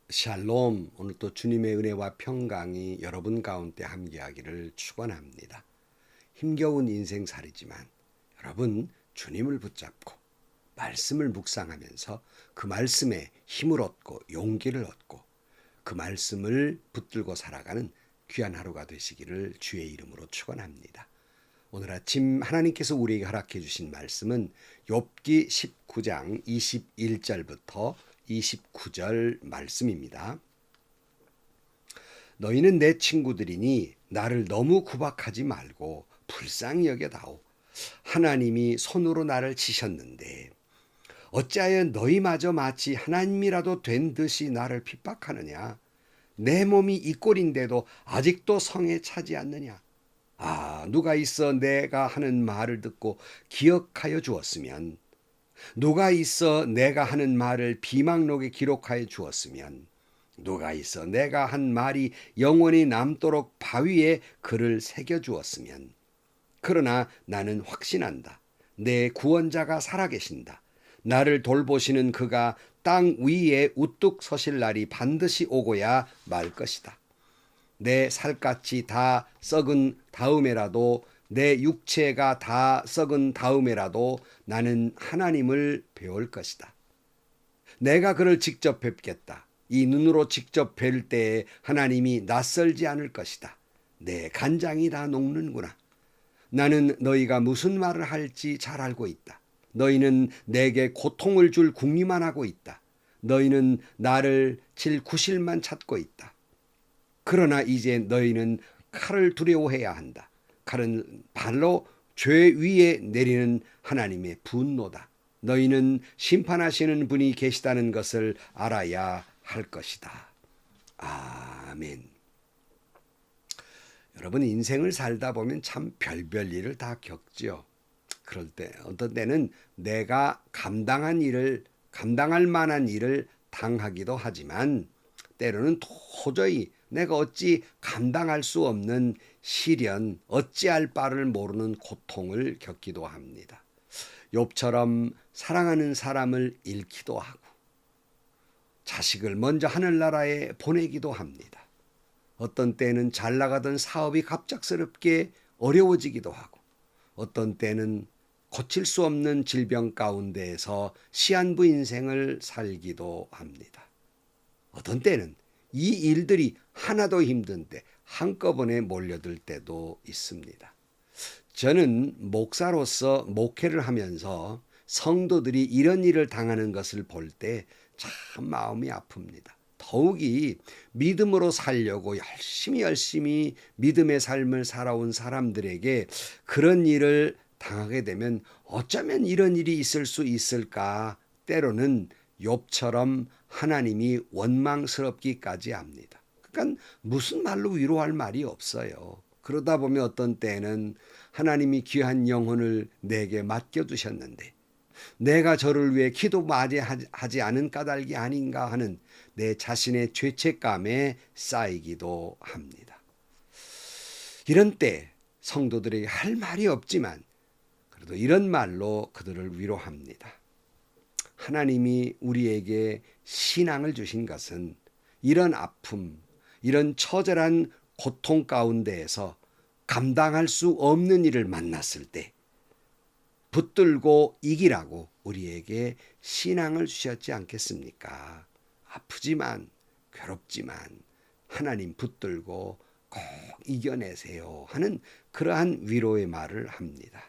샬롬, 오늘 또 주님의 은혜와 평강이 여러분 가운데 함께하기를 축원합니다. 힘겨운 인생살이지만 여러분 주님을 붙잡고 말씀을 묵상하면서 그 말씀에 힘을 얻고 용기를 얻고 그 말씀을 붙들고 살아가는 귀한 하루가 되시기를 주의 이름으로 축원합니다. 오늘 아침 하나님께서 우리에게 허락해 주신 말씀은 욥기 19장 21절부터 29절 말씀입니다. 너희는 내 친구들이니 나를 너무 구박하지 말고 불쌍히 여겨다오. 하나님이 손으로 나를 치셨는데 어찌하여 너희마저 마치 하나님이라도 된 듯이 나를 핍박하느냐. 내 몸이 이 꼴인데도 아직도 성에 차지 않느냐. 누가 있어 내가 하는 말을 듣고 기억하여 주었으면, 누가 있어 내가 하는 말을 비망록에 기록하여 주었으면, 누가 있어 내가 한 말이 영원히 남도록 바위에 글을 새겨 주었으면. 그러나 나는 확신한다. 내 구원자가 살아계신다. 나를 돌보시는 그가 땅 위에 우뚝 서실 날이 반드시 오고야 말 것이다. 내 살갗이 다 썩은 다음에라도, 내 육체가 다 썩은 다음에라도 나는 하나님을 배울 것이다. 내가 그를 직접 뵙겠다. 이 눈으로 직접 뵐 때에 하나님이 낯설지 않을 것이다. 내 간장이 다 녹는구나. 나는 너희가 무슨 말을 할지 잘 알고 있다. 너희는 내게 고통을 줄 궁리만 하고 있다. 너희는 나를 칠 구실만 찾고 있다. 그러나 이제 너희는 칼을 두려워해야 한다. 칼은 발로 죄 위에 내리는 하나님의 분노다. 너희는 심판하시는 분이 계시다는 것을 알아야 할 것이다. 아멘. 여러분, 인생을 살다 보면 참 별별 일을 다 겪지요. 그럴 때 어떤 때는 내가 감당할 만한 일을 당하기도 하지만, 때로는 도저히 내가 어찌 감당할 수 없는 시련, 어찌할 바를 모르는 고통을 겪기도 합니다. 욥처럼 사랑하는 사람을 잃기도 하고 자식을 먼저 하늘나라에 보내기도 합니다. 어떤 때는 잘 나가던 사업이 갑작스럽게 어려워지기도 하고, 어떤 때는 고칠 수 없는 질병 가운데에서 시한부 인생을 살기도 합니다. 어떤 때는 이 일들이 하나도 힘든데 한꺼번에 몰려들 때도 있습니다. 저는 목사로서 목회를 하면서 성도들이 이런 일을 당하는 것을 볼 때 참 마음이 아픕니다. 더욱이 믿음으로 살려고 열심히 믿음의 삶을 살아온 사람들에게 그런 일을 당하게 되면 어쩌면 이런 일이 있을 수 있을까, 때로는 욥처럼 하나님이 원망스럽기까지 합니다. 그러니까 무슨 말로 위로할 말이 없어요. 그러다 보면 어떤 때는 하나님이 귀한 영혼을 내게 맡겨두셨는데 내가 저를 위해 기도 맞이하지 않은 까닭이 아닌가 하는 내 자신의 죄책감에 쌓이기도 합니다. 이런 때 성도들에게 할 말이 없지만 그래도 이런 말로 그들을 위로합니다. 하나님이 우리에게 신앙을 주신 것은 이런 아픔, 이런 처절한 고통 가운데에서 감당할 수 없는 일을 만났을 때 붙들고 이기라고 우리에게 신앙을 주셨지 않겠습니까? 아프지만 괴롭지만 하나님 붙들고 꼭 이겨내세요 하는 그러한 위로의 말을 합니다.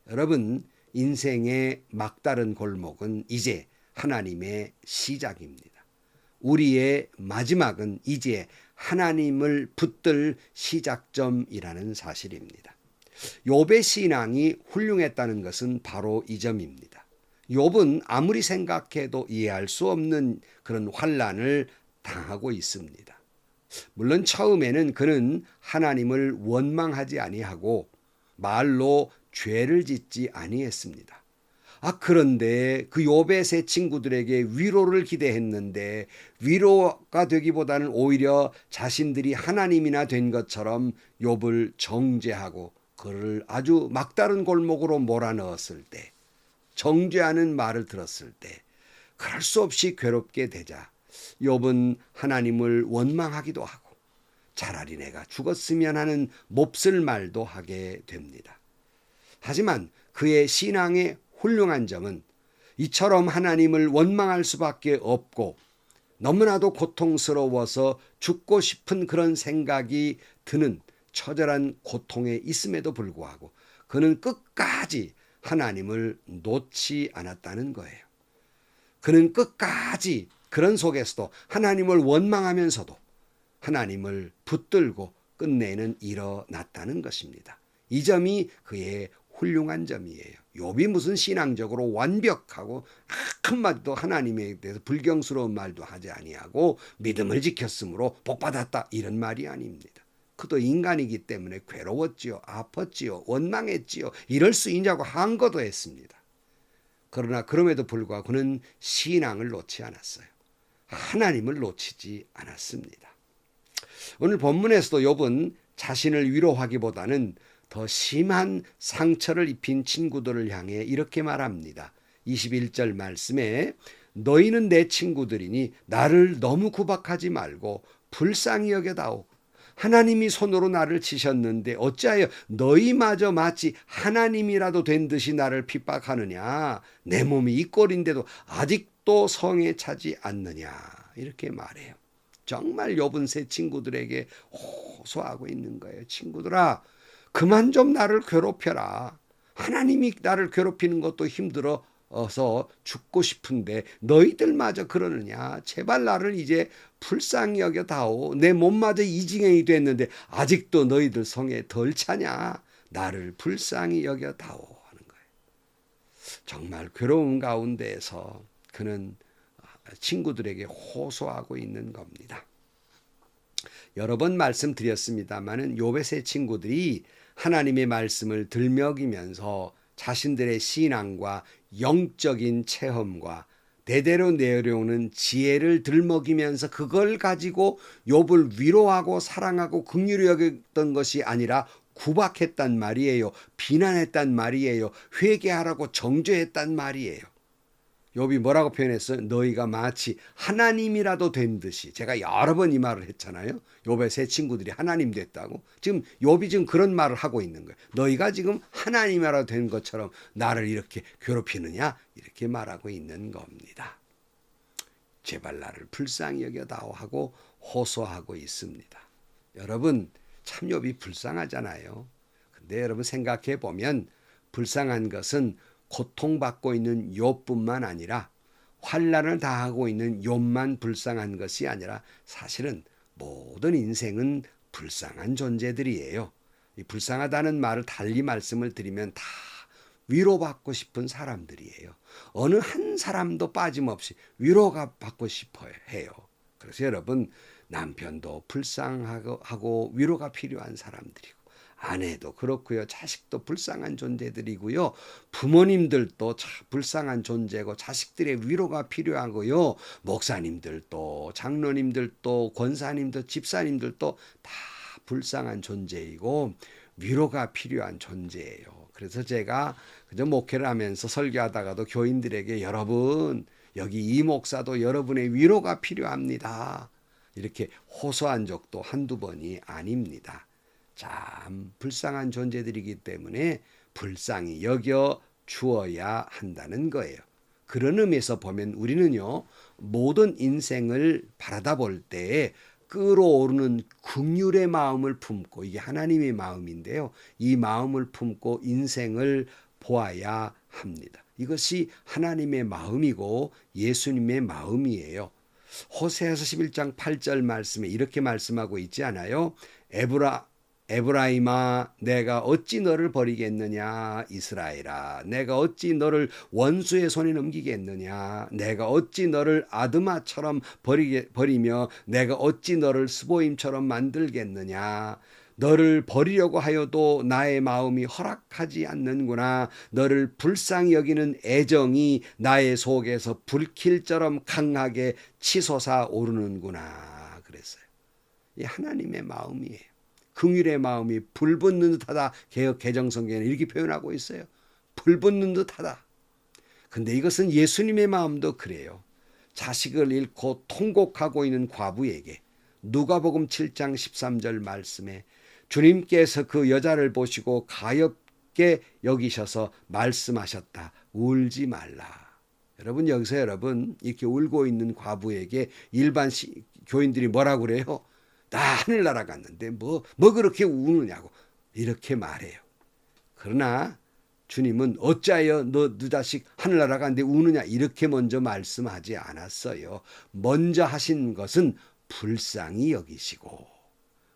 여러분, 인생의 막다른 골목은 이제 하나님의 시작입니다. 우리의 마지막은 이제 하나님을 붙들 시작점이라는 사실입니다. 욥의 신앙이 훌륭했다는 것은 바로 이 점입니다. 욥은 아무리 생각해도 이해할 수 없는 그런 환난을 당하고 있습니다. 물론 처음에는 그는 하나님을 원망하지 아니하고 말로 죄를 짓지 아니했습니다. 그런데 그 욥의 세 친구들에게 위로를 기대했는데 위로가 되기보다는 오히려 자신들이 하나님이나 된 것처럼 욥을 정죄하고 그를 아주 막다른 골목으로 몰아넣었을 때, 정죄하는 말을 들었을 때 그럴 수 없이 괴롭게 되자 욥은 하나님을 원망하기도 하고 차라리 내가 죽었으면 하는 몹쓸 말도 하게 됩니다. 하지만 그의 신앙의 훌륭한 점은 이처럼 하나님을 원망할 수밖에 없고 너무나도 고통스러워서 죽고 싶은 그런 생각이 드는 처절한 고통에 있음에도 불구하고 그는 끝까지 하나님을 놓지 않았다는 거예요. 그는 끝까지 그런 속에서도 하나님을 원망하면서도 하나님을 붙들고 끝내는 일어났다는 것입니다. 이 점이 그의 훌륭한 점이에요. 욥이 무슨 신앙적으로 완벽하고 한마디도 하나님에 대해서 불경스러운 말도 하지 아니하고 믿음을 지켰으므로 복받았다 이런 말이 아닙니다. 그도 인간이기 때문에 괴로웠지요. 아팠지요. 원망했지요. 이럴 수 있냐고 한거도 했습니다. 그러나 그럼에도 불구하고 그는 신앙을 놓지 않았어요. 하나님을 놓치지 않았습니다. 오늘 본문에서도 욥은 자신을 위로하기보다는 더 심한 상처를 입힌 친구들을 향해 이렇게 말합니다. 21절 말씀에 너희는 내 친구들이니 나를 너무 구박하지 말고 불쌍히 여겨다오. 하나님이 손으로 나를 치셨는데 어찌하여 너희마저 마치 하나님이라도 된 듯이 나를 핍박하느냐. 내 몸이 이 꼴인데도 아직도 성에 차지 않느냐. 이렇게 말해요. 정말 욥은 새 친구들에게 호소하고 있는 거예요. 친구들아, 그만 좀 나를 괴롭혀라. 하나님이 나를 괴롭히는 것도 힘들어서 죽고 싶은데 너희들마저 그러느냐. 제발 나를 이제 불쌍히 여겨다오. 내 몸마저 이 지경이 됐는데 아직도 너희들 성에 덜 차냐. 나를 불쌍히 여겨다오 하는 거예요. 정말 괴로움 가운데에서 그는 친구들에게 호소하고 있는 겁니다. 여러 번 말씀드렸습니다마는 욥의 세 친구들이 하나님의 말씀을 들먹이면서 자신들의 신앙과 영적인 체험과 대대로 내려오는 지혜를 들먹이면서 그걸 가지고 욥을 위로하고 사랑하고 긍휼히 여겼던 것이 아니라 구박했단 말이에요. 비난했단 말이에요. 회개하라고 정죄했단 말이에요. 욥이 뭐라고 표현했어요? 너희가 마치 하나님이라도 된 듯이. 제가 여러 번 이 말을 했잖아요. 욥의 세 친구들이 하나님 됐다고. 지금 욥이 지금 그런 말을 하고 있는 거예요. 너희가 지금 하나님이라도 된 것처럼 나를 이렇게 괴롭히느냐? 이렇게 말하고 있는 겁니다. 제발 나를 불쌍히 여겨다오 하고 호소하고 있습니다. 여러분 참 욥이 불쌍하잖아요. 근데 여러분 생각해 보면 불쌍한 것은 고통받고 있는 욥뿐만 아니라 환난을 당하고 있는 욥만 불쌍한 것이 아니라 사실은 모든 인생은 불쌍한 존재들이에요. 이 불쌍하다는 말을 달리 말씀을 드리면 다 위로받고 싶은 사람들이에요. 어느 한 사람도 빠짐없이 위로가 받고 싶어 해요. 그래서 여러분 남편도 불쌍하고 위로가 필요한 사람들이고 아내도 그렇고요. 자식도 불쌍한 존재들이고요. 부모님들도 불쌍한 존재고 자식들의 위로가 필요하고요. 목사님들도 장로님들도 권사님도 집사님들도 다 불쌍한 존재이고 위로가 필요한 존재예요. 그래서 제가 그저 목회를 하면서 설교하다가도 교인들에게 여러분 여기 이 목사도 여러분의 위로가 필요합니다. 이렇게 호소한 적도 한두 번이 아닙니다. 참 불쌍한 존재들이기 때문에 불쌍히 여겨 주어야 한다는 거예요. 그런 의미에서 보면 우리는요 모든 인생을 바라다 볼 때에 끓어오르는 긍휼의 마음을 품고 이게 하나님의 마음인데요. 이 마음을 품고 인생을 보아야 합니다. 이것이 하나님의 마음이고 예수님의 마음이에요. 호세아서 11장 8절 말씀에 이렇게 말씀하고 있지 않아요? 에브라임아 내가 어찌 너를 버리겠느냐. 이스라엘아 내가 어찌 너를 원수의 손에 넘기겠느냐. 내가 어찌 너를 아드마처럼 버리며 내가 어찌 너를 스보임처럼 만들겠느냐. 너를 버리려고 하여도 나의 마음이 허락하지 않는구나. 너를 불쌍히 여기는 애정이 나의 속에서 불길처럼 강하게 치솟아 오르는구나. 그랬어요. 이 하나님의 마음이에요. 긍휼의 마음이 불붙는 듯하다. 개역 개정성경에는 이렇게 표현하고 있어요. 불붙는 듯하다. 근데 이것은 예수님의 마음도 그래요. 자식을 잃고 통곡하고 있는 과부에게 누가복음 7장 13절 말씀에 주님께서 그 여자를 보시고 가엾게 여기셔서 말씀하셨다. 울지 말라. 여러분, 여기서 여러분 이렇게 울고 있는 과부에게 일반 교인들이 뭐라고 그래요? 나 하늘나라 갔는데 뭐 그렇게 우느냐고 이렇게 말해요. 그러나 주님은 어찌하여 너 자식 하늘나라 갔는데 우느냐 이렇게 먼저 말씀하지 않았어요. 먼저 하신 것은 불쌍히 여기시고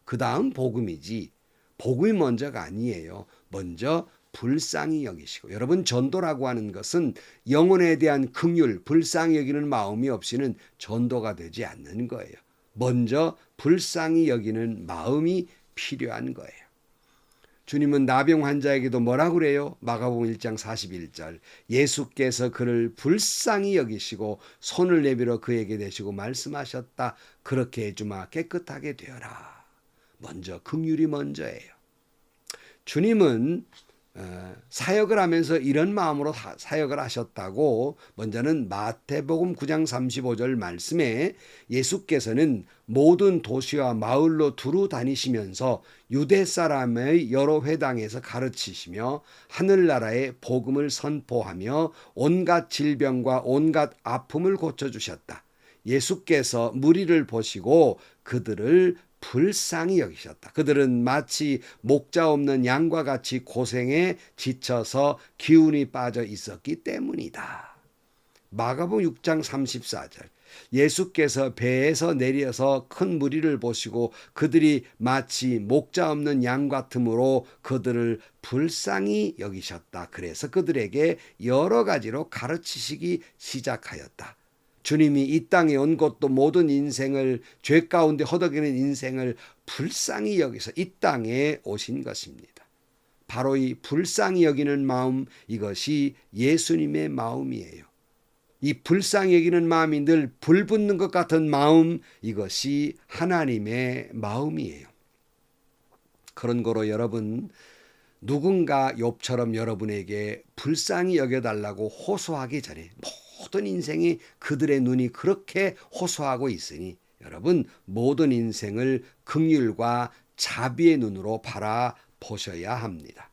그 다음 복음이지, 복음이 먼저가 아니에요. 먼저 불쌍히 여기시고. 여러분, 전도라고 하는 것은 영혼에 대한 긍휼, 불쌍히 여기는 마음이 없이는 전도가 되지 않는 거예요. 먼저 불쌍히 여기는 마음이 필요한 거예요. 주님은 나병 환자에게도 뭐라고 그래요? 마가복음 1장 41절. 예수께서 그를 불쌍히 여기시고 손을 내밀어 그에게 대시고 말씀하셨다. 그렇게 해주마 깨끗하게 되어라. 먼저 긍휼이 먼저예요. 주님은 사역을 하면서 이런 마음으로 사역을 하셨다고 먼저는 마태복음 9장 35절 말씀에 예수께서는 모든 도시와 마을로 두루 다니시면서 유대 사람의 여러 회당에서 가르치시며 하늘나라의 복음을 선포하며 온갖 질병과 온갖 아픔을 고쳐주셨다. 예수께서 무리를 보시고 그들을 불쌍히 여기셨다. 그들은 마치 목자 없는 양과 같이 고생에 지쳐서 기운이 빠져 있었기 때문이다. 마가복음 6장 34절. 예수께서 배에서 내려서 큰 무리를 보시고 그들이 마치 목자 없는 양 같으므로 그들을 불쌍히 여기셨다. 그래서 그들에게 여러 가지로 가르치시기 시작하였다. 주님이 이 땅에 온 것도 모든 인생을 죄 가운데 허덕이는 인생을 불쌍히 여기서 이 땅에 오신 것입니다. 바로 이 불쌍히 여기는 마음, 이것이 예수님의 마음이에요. 이 불쌍히 여기는 마음이 늘 불붙는 것 같은 마음, 이것이 하나님의 마음이에요. 그런 거로 여러분, 누군가 욥처럼 여러분에게 불쌍히 여겨달라고 호소하기 전에 모든 인생이 그들의 눈이 그렇게 호소하고 있으니 여러분 모든 인생을 긍휼과 자비의 눈으로 바라보셔야 합니다.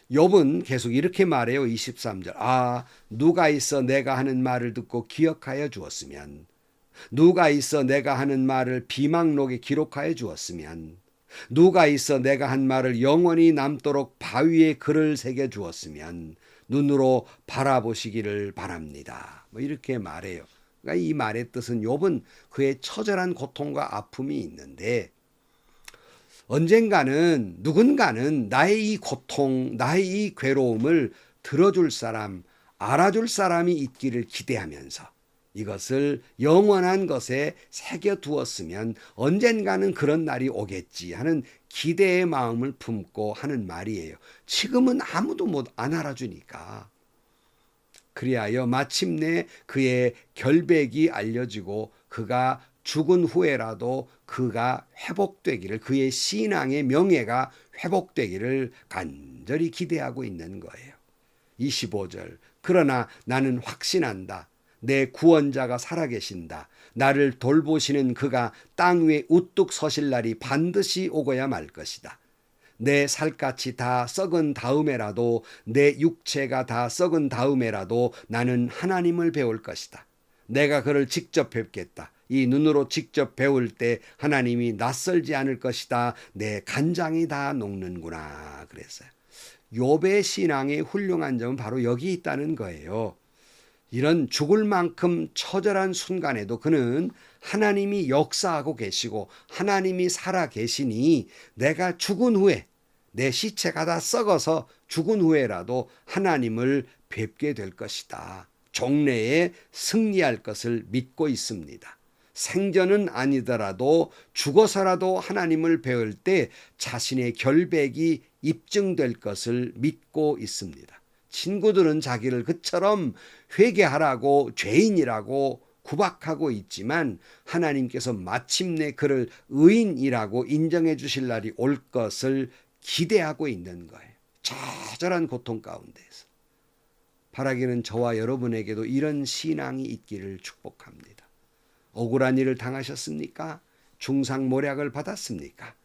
욥은 계속 이렇게 말해요. 23절. 누가 있어 내가 하는 말을 듣고 기억하여 주었으면, 누가 있어 내가 하는 말을 비망록에 기록하여 주었으면, 누가 있어 내가 한 말을 영원히 남도록 바위에 글을 새겨 주었으면 눈으로 바라보시기를 바랍니다. 이렇게 말해요. 그러니까 이 말의 뜻은 욥은 그의 처절한 고통과 아픔이 있는데 언젠가는 누군가는 나의 이 고통, 나의 이 괴로움을 들어줄 사람, 알아줄 사람이 있기를 기대하면서 이것을 영원한 것에 새겨두었으면 언젠가는 그런 날이 오겠지 하는 기대의 마음을 품고 하는 말이에요. 지금은 아무도 안 알아주니까. 그리하여 마침내 그의 결백이 알려지고 그가 죽은 후에라도 그가 회복되기를, 그의 신앙의 명예가 회복되기를 간절히 기대하고 있는 거예요. 25절. 그러나 나는 확신한다. 내 구원자가 살아계신다. 나를 돌보시는 그가 땅 위에 우뚝 서실 날이 반드시 오고야 말 것이다. 내 살갗이 다 썩은 다음에라도, 내 육체가 다 썩은 다음에라도 나는 하나님을 배울 것이다. 내가 그를 직접 뵙겠다. 이 눈으로 직접 배울 때 하나님이 낯설지 않을 것이다. 내 간장이 다 녹는구나. 그랬어요. 욥의 신앙의 훌륭한 점은 바로 여기 있다는 거예요. 이런 죽을 만큼 처절한 순간에도 그는 하나님이 역사하고 계시고 하나님이 살아 계시니 내가 죽은 후에, 내 시체가 다 썩어서 죽은 후에라도 하나님을 뵙게 될 것이다. 종래에 승리할 것을 믿고 있습니다. 생전은 아니더라도 죽어서라도 하나님을 배울 때 자신의 결백이 입증될 것을 믿고 있습니다. 친구들은 자기를 그처럼 회개하라고 죄인이라고 구박하고 있지만 하나님께서 마침내 그를 의인이라고 인정해 주실 날이 올 것을 기대하고 있는 거예요. 처절한 고통 가운데서. 바라기는 저와 여러분에게도 이런 신앙이 있기를 축복합니다. 억울한 일을 당하셨습니까? 중상모략을 받았습니까?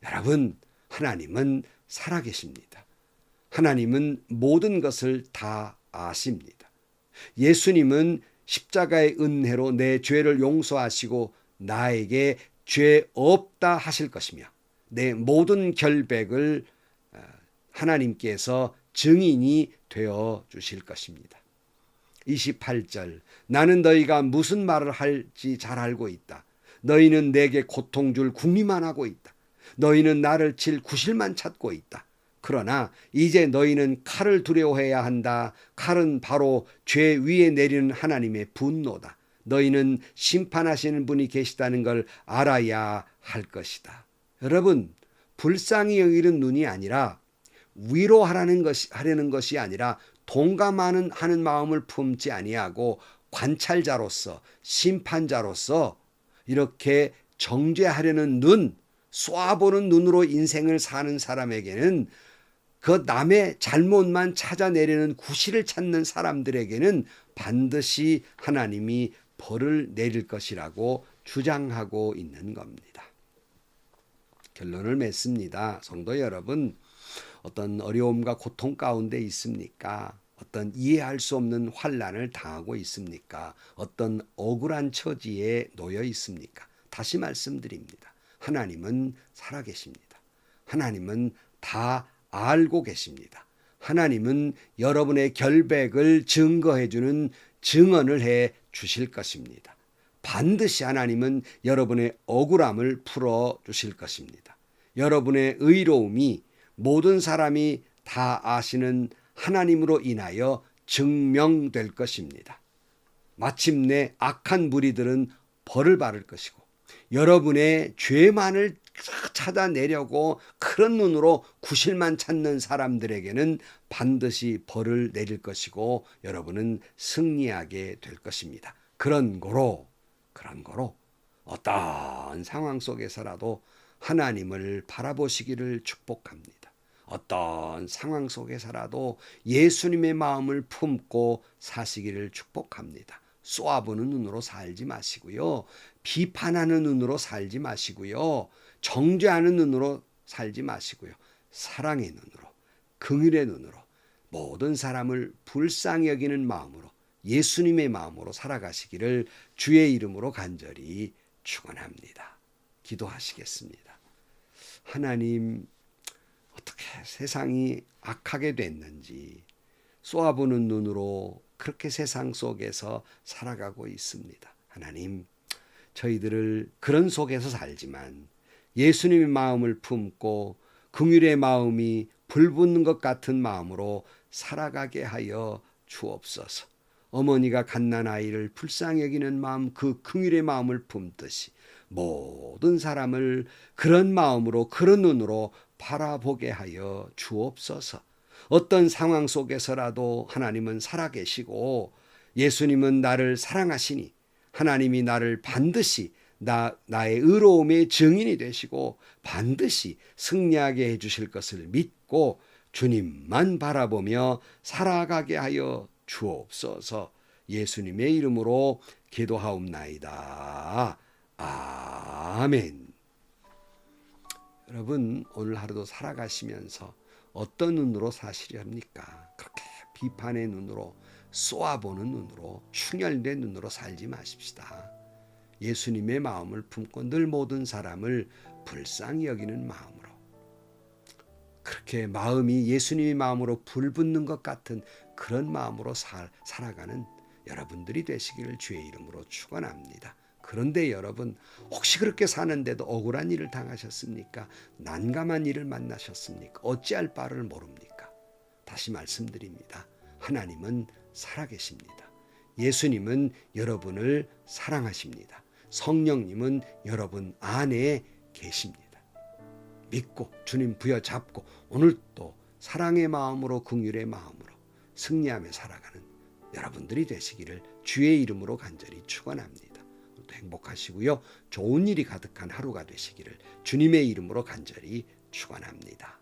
여러분, 하나님은 살아계십니다. 하나님은 모든 것을 다 아십니다. 예수님은 십자가의 은혜로 내 죄를 용서하시고 나에게 죄 없다 하실 것이며 내 모든 결백을 하나님께서 증인이 되어 주실 것입니다. 28절 나는 너희가 무슨 말을 할지 잘 알고 있다. 너희는 내게 고통 줄 궁리만 하고 있다. 너희는 나를 칠 구실만 찾고 있다. 그러나 이제 너희는 칼을 두려워해야 한다. 칼은 바로 죄 위에 내리는 하나님의 분노다. 너희는 심판하시는 분이 계시다는 걸 알아야 할 것이다. 여러분, 불쌍히 여기는 눈이 아니라 위로하려는 것이 아니라 동감하는 마음을 품지 아니하고 관찰자로서 심판자로서 이렇게 정죄하려는 눈, 쏘아보는 눈으로 인생을 사는 사람에게는 그 남의 잘못만 찾아내려는 구실을 찾는 사람들에게는 반드시 하나님이 벌을 내릴 것이라고 주장하고 있는 겁니다. 결론을 맺습니다. 성도 여러분, 어떤 어려움과 고통 가운데 있습니까? 어떤 이해할 수 없는 환난을 당하고 있습니까? 어떤 억울한 처지에 놓여 있습니까? 다시 말씀드립니다. 하나님은 살아계십니다. 하나님은 다 알고 계십니다. 하나님은 여러분의 결백을 증거해 주는 증언을 해 주실 것입니다. 반드시 하나님은 여러분의 억울함을 풀어 주실 것입니다. 여러분의 의로움이 모든 사람이 다 아시는 하나님으로 인하여 증명될 것입니다. 마침내 악한 무리들은 벌을 받을 것이고 여러분의 죄만을 찾아내려고 그런 눈으로 구실만 찾는 사람들에게는 반드시 벌을 내릴 것이고 여러분은 승리하게 될 것입니다. 그런 거로 어떤 상황 속에서라도 하나님을 바라보시기를 축복합니다. 어떤 상황 속에서라도 예수님의 마음을 품고 사시기를 축복합니다. 쏘아보는 눈으로 살지 마시고요. 비판하는 눈으로 살지 마시고요. 정죄하는 눈으로 살지 마시고요. 사랑의 눈으로, 긍휼의 눈으로 모든 사람을 불쌍히 여기는 마음으로 예수님의 마음으로 살아가시기를 주의 이름으로 간절히 축원합니다. 기도하시겠습니다. 하나님, 어떻게 세상이 악하게 됐는지 쏘아보는 눈으로 그렇게 세상 속에서 살아가고 있습니다. 하나님, 저희들을 그런 속에서 살지만 예수님의 마음을 품고 긍휼의 마음이 불붙는 것 같은 마음으로 살아가게 하여 주옵소서. 어머니가 갓난아이를 불쌍히 여기는 마음, 그 긍휼의 마음을 품듯이 모든 사람을 그런 마음으로, 그런 눈으로 바라보게 하여 주옵소서. 어떤 상황 속에서라도 하나님은 살아계시고 예수님은 나를 사랑하시니 하나님이 나를 반드시 나의 의로움의 증인이 되시고 반드시 승리하게 해주실 것을 믿고 주님만 바라보며 살아가게 하여 주옵소서. 예수님의 이름으로 기도하옵나이다. 아멘. 여러분, 오늘 하루도 살아가시면서 어떤 눈으로 사시려 합니까? 그렇게 비판의 눈으로, 쏘아보는 눈으로, 충혈된 눈으로 살지 마십시다. 예수님의 마음을 품고 늘 모든 사람을 불쌍히 여기는 마음으로, 그렇게 마음이 예수님의 마음으로 불붙는 것 같은 그런 마음으로 살아가는 여러분들이 되시기를 주의 이름으로 축원합니다. 그런데 여러분, 혹시 그렇게 사는데도 억울한 일을 당하셨습니까? 난감한 일을 만나셨습니까? 어찌할 바를 모릅니까? 다시 말씀드립니다. 하나님은 살아계십니다. 예수님은 여러분을 사랑하십니다. 성령님은 여러분 안에 계십니다. 믿고 주님 부여잡고 오늘 또 사랑의 마음으로, 긍휼의 마음으로 승리하며 살아가는 여러분들이 되시기를 주의 이름으로 간절히 축원합니다. 행복하시고요. 좋은 일이 가득한 하루가 되시기를 주님의 이름으로 간절히 축원합니다.